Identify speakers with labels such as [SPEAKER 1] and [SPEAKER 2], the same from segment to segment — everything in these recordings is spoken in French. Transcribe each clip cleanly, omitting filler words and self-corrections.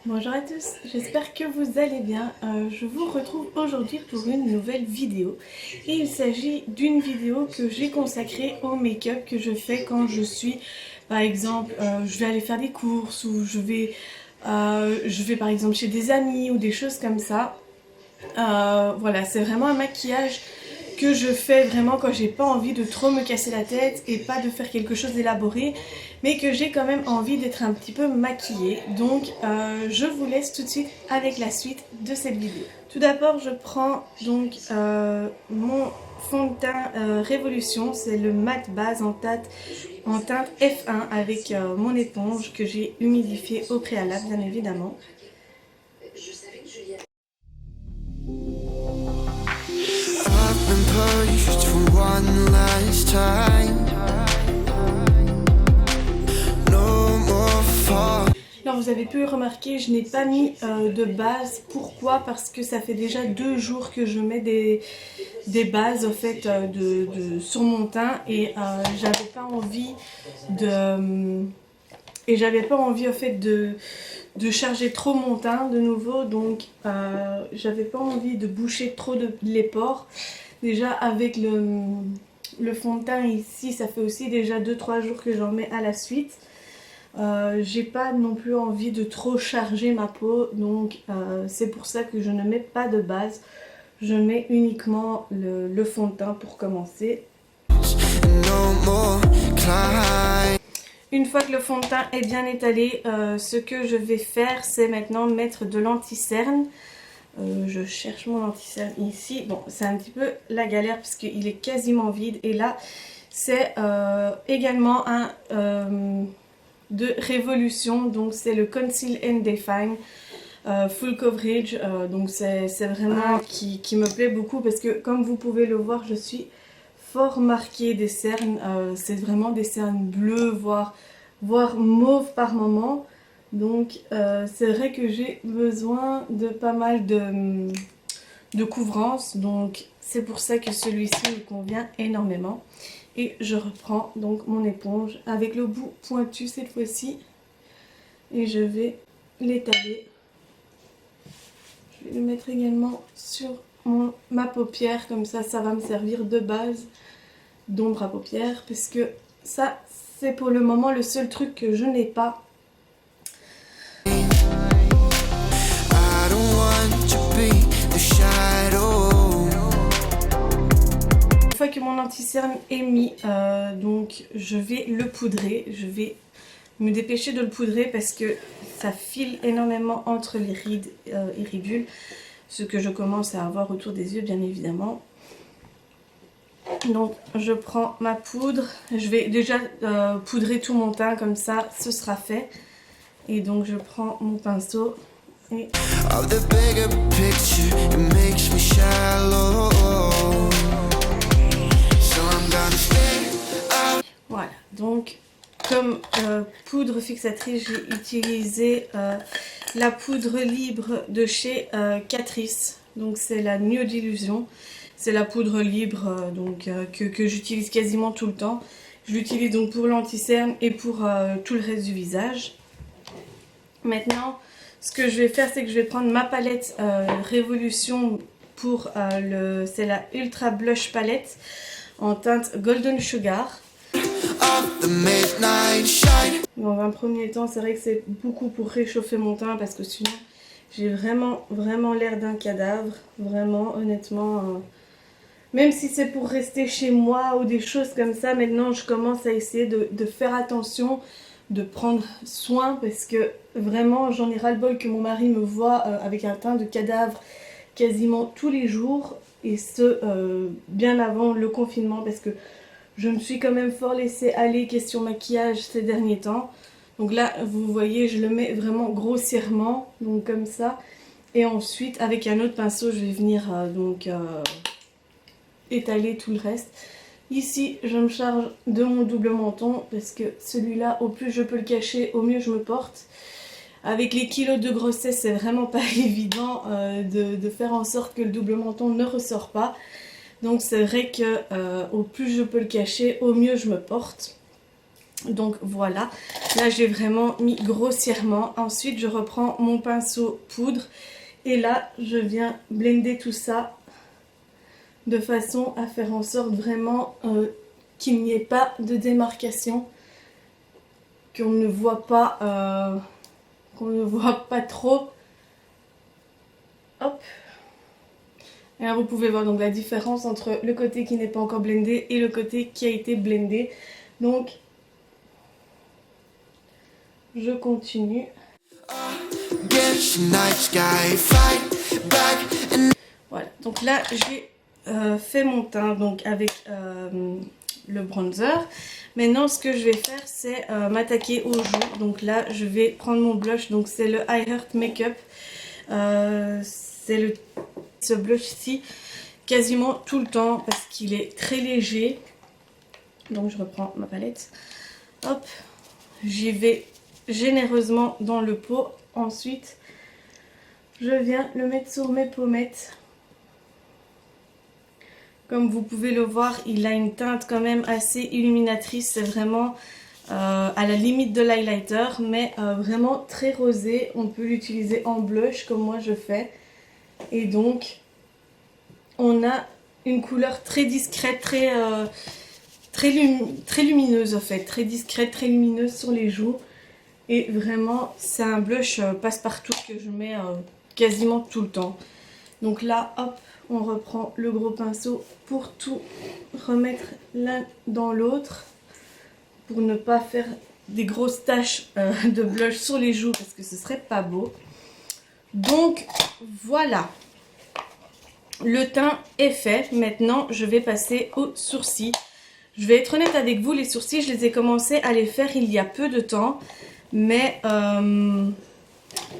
[SPEAKER 1] Bonjour à tous, j'espère que vous allez bien. Je vous retrouve aujourd'hui pour une nouvelle vidéo. Et il s'agit d'une vidéo que j'ai consacrée au make-up que je fais quand je suis, par exemple, je vais aller faire des courses ou je vais par exemple chez des amis ou des choses comme ça. Voilà, c'est vraiment un maquillage que je fais vraiment quand j'ai pas envie de trop me casser la tête et pas de faire quelque chose d'élaboré, mais que j'ai quand même envie d'être un petit peu maquillée. Donc je vous laisse tout de suite avec la suite de cette vidéo. Tout d'abord, je prends donc mon fond de teint Révolution, c'est le mat base en teinte F1 avec mon éponge que j'ai humidifiée au préalable bien évidemment. Alors vous avez pu remarquer, je n'ai pas mis de base. Pourquoi? Parce que ça fait déjà 2 jours que je mets des bases au fait sur mon teint et j'avais pas envie au fait de charger trop mon teint de nouveau, donc j'avais pas envie de boucher trop les pores. Déjà avec le fond de teint ici, ça fait aussi déjà 2-3 jours que j'en mets à la suite. J'ai pas non plus envie de trop charger ma peau, donc c'est pour ça que je ne mets pas de base. Je mets uniquement le fond de teint pour commencer. Une fois que le fond de teint est bien étalé, ce que je vais faire, c'est maintenant mettre de l'anti-cerne. Je cherche mon anti-cerne ici. Bon, c'est un petit peu la galère parce qu'il est quasiment vide. Et là, c'est également un de Révolution. Donc, c'est le Conceal and Define Full Coverage. Donc, c'est vraiment qui me plaît beaucoup parce que, comme vous pouvez le voir, je suis fort marquée des cernes. C'est vraiment des cernes bleues, voire mauve par moment. Donc c'est vrai que j'ai besoin de pas mal de couvrance, donc c'est pour ça que celui-ci me convient énormément. Et je reprends donc mon éponge avec le bout pointu cette fois-ci et je vais l'étaler. Je vais le mettre également sur ma paupière, comme ça va me servir de base d'ombre à paupières, parce que ça c'est pour le moment le seul truc que je n'ai pas. Une fois que mon anti-cerne est mis, donc je vais le poudrer. Je vais me dépêcher de le poudrer parce que ça file énormément entre les rides et ridules, ce que je commence à avoir autour des yeux bien évidemment. Donc je prends ma poudre, je vais déjà poudrer tout mon teint, comme ça ce sera fait. Et donc je prends mon pinceau et... Voilà, donc comme poudre fixatrice, j'ai utilisé la poudre libre de chez Catrice. Donc c'est la Nude Illusion. C'est la poudre libre que j'utilise quasiment tout le temps. Je l'utilise donc pour l'anti-cerne et pour tout le reste du visage. Maintenant, ce que je vais faire, c'est que je vais prendre ma palette Révolution pour c'est la Ultra Blush Palette en teinte Golden Sugar. Dans un premier temps, c'est vrai que c'est beaucoup pour réchauffer mon teint parce que sinon j'ai vraiment l'air d'un cadavre. Vraiment, honnêtement, même si c'est pour rester chez moi ou des choses comme ça, maintenant je commence à essayer de faire attention, de prendre soin parce que vraiment j'en ai ras-le-bol que mon mari me voit avec un teint de cadavre quasiment tous les jours, et ce bien avant le confinement, parce que je me suis quand même fort laissée aller question maquillage ces derniers temps. Donc là vous voyez, je le mets vraiment grossièrement, donc comme ça, et ensuite avec un autre pinceau je vais venir étaler tout le reste. Ici je me charge de mon double menton parce que celui-là, au plus je peux le cacher, au mieux je me porte. Avec les kilos de grossesse, c'est vraiment pas évident de faire en sorte que le double menton ne ressort pas. Donc c'est vrai que au plus je peux le cacher, au mieux je me porte. Donc voilà, là j'ai vraiment mis grossièrement. Ensuite je reprends mon pinceau poudre et là je viens blender tout ça de façon à faire en sorte vraiment qu'il n'y ait pas de démarcation, qu'on ne voit pas trop. Hop. Et là vous pouvez voir donc la différence entre le côté qui n'est pas encore blendé et le côté qui a été blendé. Donc je continue. Voilà, donc là j'ai fait mon teint donc avec le bronzer. Maintenant ce que je vais faire c'est m'attaquer aux joues. Donc là je vais prendre mon blush, donc c'est le I Heart Makeup. C'est ce blush-ci quasiment tout le temps parce qu'il est très léger. Donc je reprends ma palette. Hop, j'y vais généreusement dans le pot. Ensuite je viens le mettre sur mes pommettes. Comme vous pouvez le voir, il a une teinte quand même assez illuminatrice. C'est vraiment à la limite de l'highlighter, mais vraiment très rosé. On peut l'utiliser en blush comme moi je fais. Et donc, on a une couleur très discrète, très lumineuse en fait. Très discrète, très lumineuse sur les joues. Et vraiment, c'est un blush passe-partout que je mets quasiment tout le temps. Donc là, hop, on reprend le gros pinceau pour tout remettre l'un dans l'autre. Pour ne pas faire des grosses taches de blush sur les joues parce que ce serait pas beau. Donc voilà. Le teint est fait. Maintenant, je vais passer aux sourcils. Je vais être honnête avec vous, les sourcils, je les ai commencé à les faire il y a peu de temps. Mais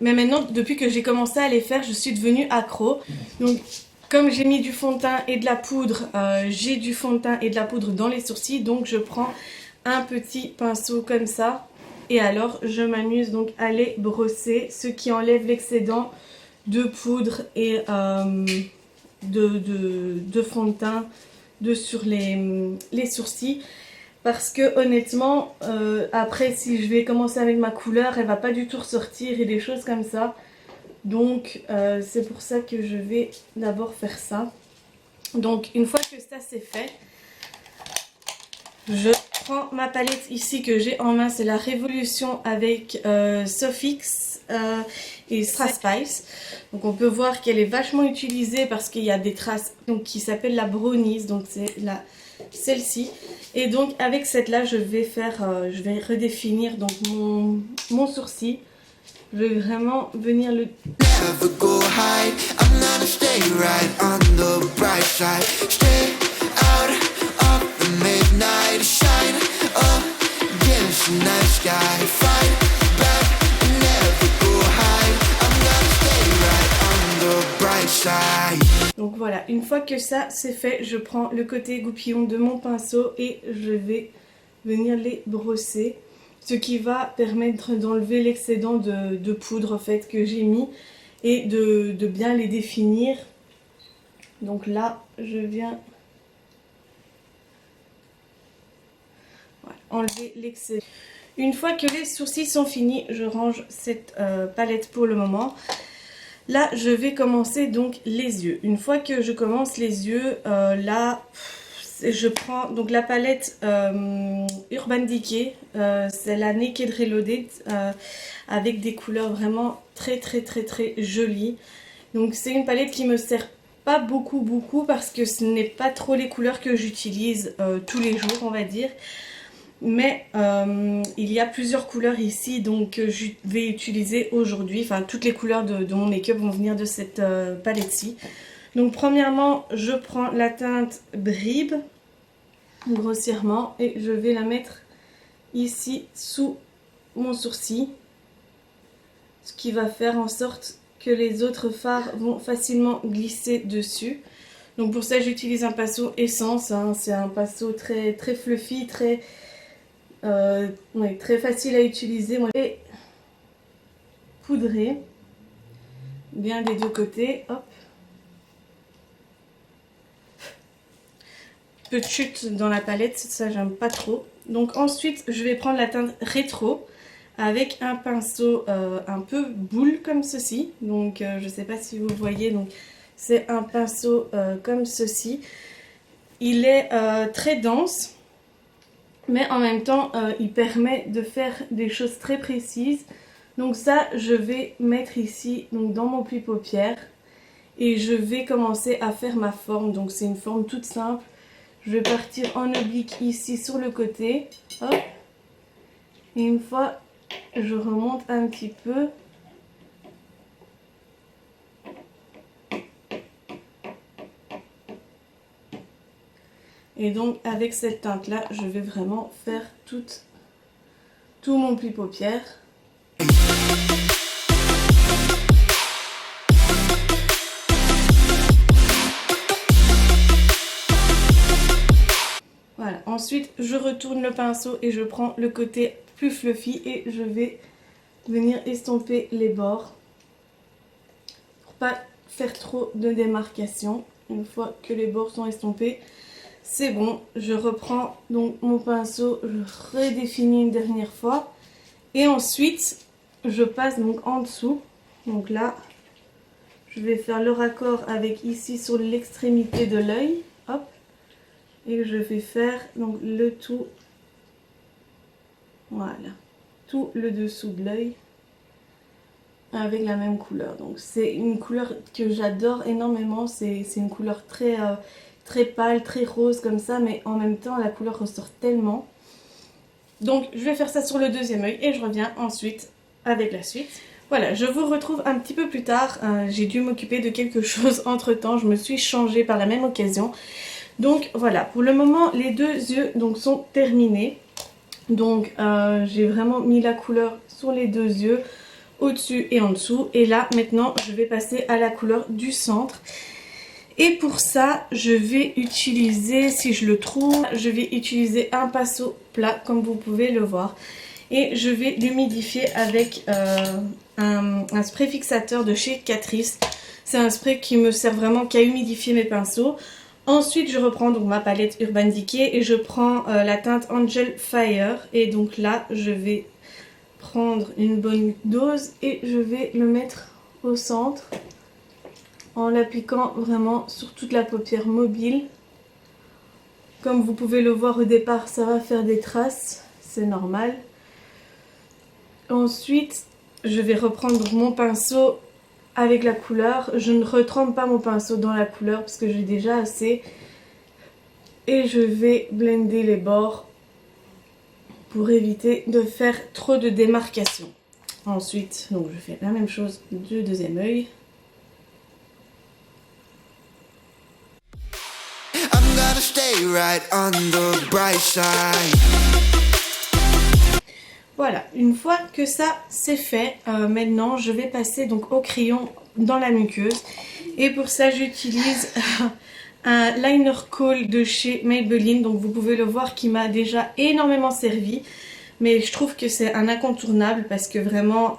[SPEAKER 1] maintenant, depuis que j'ai commencé à les faire, je suis devenue accro. Donc, comme j'ai mis du fond de teint et de la poudre, j'ai du fond de teint et de la poudre dans les sourcils. Donc, je prends un petit pinceau comme ça. Et alors, je m'amuse donc à les brosser, ce qui enlève l'excédent de poudre et de fond de teint sur les sourcils. Parce que honnêtement, après si je vais commencer avec ma couleur, elle va pas du tout ressortir et des choses comme ça. Donc c'est pour ça que je vais d'abord faire ça. Donc une fois que ça c'est fait, je prends ma palette ici que j'ai en main. C'est la Révolution avec Sofix et Strass Spice. Donc on peut voir qu'elle est vachement utilisée parce qu'il y a des traces donc, qui s'appellent la Brownies. Donc c'est celle-ci. Et donc avec cette là je vais redéfinir donc mon sourcil. Je vais vraiment venir le... Donc voilà, une fois que ça c'est fait, je prends le côté goupillon de mon pinceau et je vais venir les brosser. Ce qui va permettre d'enlever l'excédent de poudre en fait que j'ai mis et de bien les définir. Donc là, je viens enlever l'excédent. Une fois que les sourcils sont finis, je range cette palette pour le moment. Là, je vais commencer donc les yeux. Une fois que je commence les yeux, là, je prends donc la palette Urban Decay. C'est la Naked Reloaded avec des couleurs vraiment très jolies. Donc c'est une palette qui me sert pas beaucoup parce que ce n'est pas trop les couleurs que j'utilise tous les jours, on va dire. Mais il y a plusieurs couleurs ici donc que je vais utiliser aujourd'hui. Enfin toutes les couleurs de mon make-up vont venir de cette palette-ci. Donc premièrement je prends la teinte Bribe grossièrement et je vais la mettre ici sous mon sourcil. Ce qui va faire en sorte que les autres fards vont facilement glisser dessus. Donc pour ça j'utilise un pinceau Essence. Hein. C'est un pinceau très fluffy, très facile à utiliser. Et poudrer bien des deux côtés. Hop. Peu de chute dans la palette, ça j'aime pas trop. Donc ensuite, je vais prendre la teinte rétro avec un pinceau un peu boule comme ceci. Donc je ne sais pas si vous voyez, donc c'est un pinceau comme ceci. Il est très dense, mais en même temps il permet de faire des choses très précises. Donc ça, je vais mettre ici donc dans mon pli paupière et je vais commencer à faire ma forme. Donc c'est une forme toute simple. Je vais partir en oblique ici sur le côté, hop, et une fois je remonte un petit peu. Et donc avec cette teinte là, je vais vraiment faire tout mon pli paupière. Voilà, ensuite je retourne le pinceau et je prends le côté plus fluffy et je vais venir estomper les bords pour pas faire trop de démarcation. Une fois que les bords sont estompés, c'est bon. Je reprends donc mon pinceau, je redéfinis une dernière fois et ensuite je passe donc en dessous. Donc là, je vais faire le raccord avec ici sur l'extrémité de l'œil, hop, et je vais faire donc le tout, voilà, tout le dessous de l'œil avec la même couleur. Donc c'est une couleur que j'adore énormément, c'est une couleur très, très pâle, très rose comme ça, mais en même temps la couleur ressort tellement. Donc je vais faire ça sur le deuxième œil et je reviens ensuite avec la suite. Voilà, je vous retrouve un petit peu plus tard. J'ai dû m'occuper de quelque chose entre temps, je me suis changée par la même occasion. Donc voilà, pour le moment les deux yeux donc, sont terminés. Donc j'ai vraiment mis la couleur sur les deux yeux, au-dessus et en dessous. Et là maintenant je vais passer à la couleur du centre. Et pour ça je vais utiliser, si je le trouve, je vais utiliser un pinceau plat comme vous pouvez le voir. Et je vais l'humidifier avec un spray fixateur de chez Catrice. C'est un spray qui me sert vraiment qu'à humidifier mes pinceaux. Ensuite je reprends donc ma palette Urban Decay et je prends la teinte Angel Fire. Et donc là je vais prendre une bonne dose et je vais le mettre au centre en l'appliquant vraiment sur toute la paupière mobile. Comme vous pouvez le voir au départ, ça va faire des traces, c'est normal. Ensuite, je vais reprendre mon pinceau avec la couleur. Je ne retrempe pas mon pinceau dans la couleur parce que j'ai déjà assez. Et je vais blender les bords pour éviter de faire trop de démarcation. Ensuite, donc je fais la même chose du deuxième œil. Voilà, une fois que ça c'est fait, maintenant je vais passer donc au crayon dans la muqueuse. Et pour ça j'utilise un liner kohl de chez Maybelline. Donc vous pouvez le voir qui m'a déjà énormément servi. Mais je trouve que c'est un incontournable parce que vraiment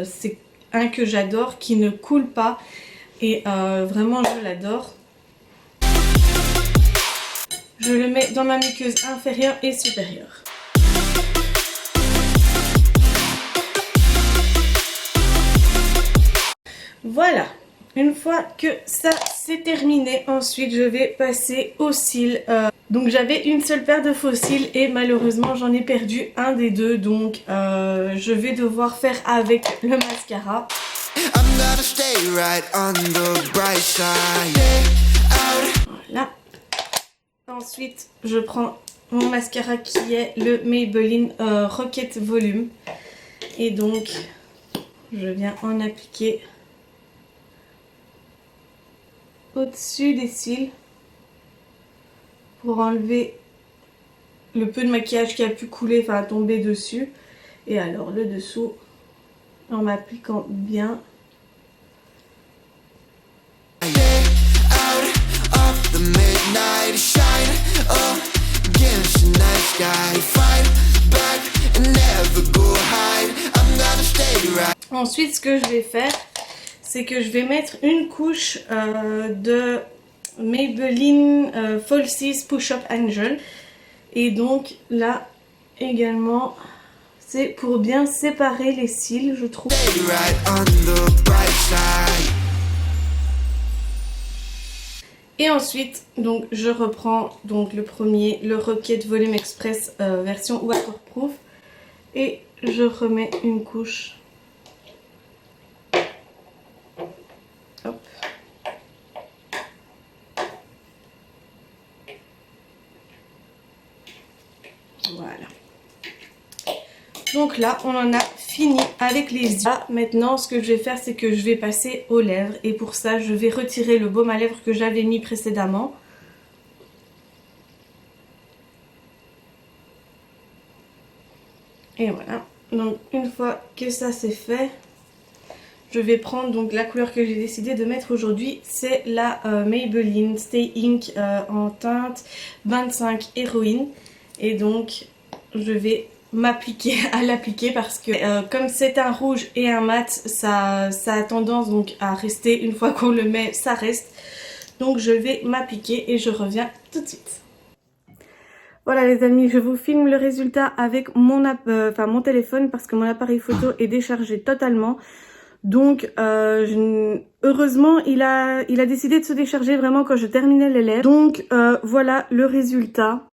[SPEAKER 1] c'est un que j'adore, qui ne coule pas. Et vraiment je l'adore. Je le mets dans ma muqueuse inférieure et supérieure. Voilà, une fois que ça c'est terminé, ensuite je vais passer aux cils. Donc j'avais une seule paire de faux cils et malheureusement j'en ai perdu un des deux. Donc je vais devoir faire avec le mascara. Voilà. Ensuite je prends mon mascara qui est le Maybelline Rocket Volume. Et donc je viens en appliquer au-dessus des cils pour enlever le peu de maquillage qui a pu couler, enfin tomber dessus. Et alors le dessous en m'appliquant bien. Ensuite ce que je vais faire, c'est que je vais mettre une couche de Maybelline Falsies Push Up Angel. Et donc là également, c'est pour bien séparer les cils, je trouve. Et ensuite, donc je reprends donc le premier, le Rocket Volume Express version waterproof, et je remets une couche. Hop. Voilà. Donc là, on en a fini avec les yeux. Maintenant, ce que je vais faire, c'est que je vais passer aux lèvres. Et pour ça, je vais retirer le baume à lèvres que j'avais mis précédemment. Et voilà. Donc, une fois que ça c'est fait, je vais prendre donc la couleur que j'ai décidé de mettre aujourd'hui. C'est la Maybelline Stay Ink en teinte 25 Héroïne. Et donc, je vais m'appliquer à l'appliquer parce que comme c'est un rouge et un mat, ça a tendance donc à rester. Une fois qu'on le met, ça reste. Donc je vais m'appliquer et je reviens tout de suite. Voilà les amis, je vous filme le résultat avec mon téléphone parce que mon appareil photo est déchargé totalement. Donc heureusement il a décidé de se décharger vraiment quand je terminais les lèvres. Donc voilà le résultat.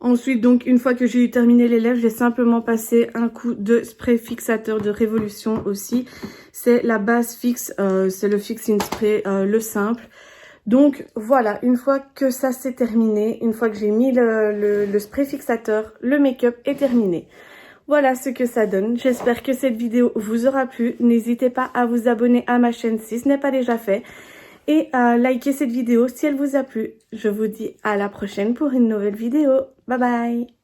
[SPEAKER 1] Ensuite, donc, une fois que j'ai terminé les lèvres, j'ai simplement passé un coup de spray fixateur de Révolution aussi. C'est la base fixe, c'est le fixing spray, le simple. Donc, voilà, une fois que ça c'est terminé, une fois que j'ai mis le spray fixateur, le make-up est terminé. Voilà ce que ça donne. J'espère que cette vidéo vous aura plu. N'hésitez pas à vous abonner à ma chaîne si ce n'est pas déjà fait. Et à liker cette vidéo si elle vous a plu. Je vous dis à la prochaine pour une nouvelle vidéo. Bye bye!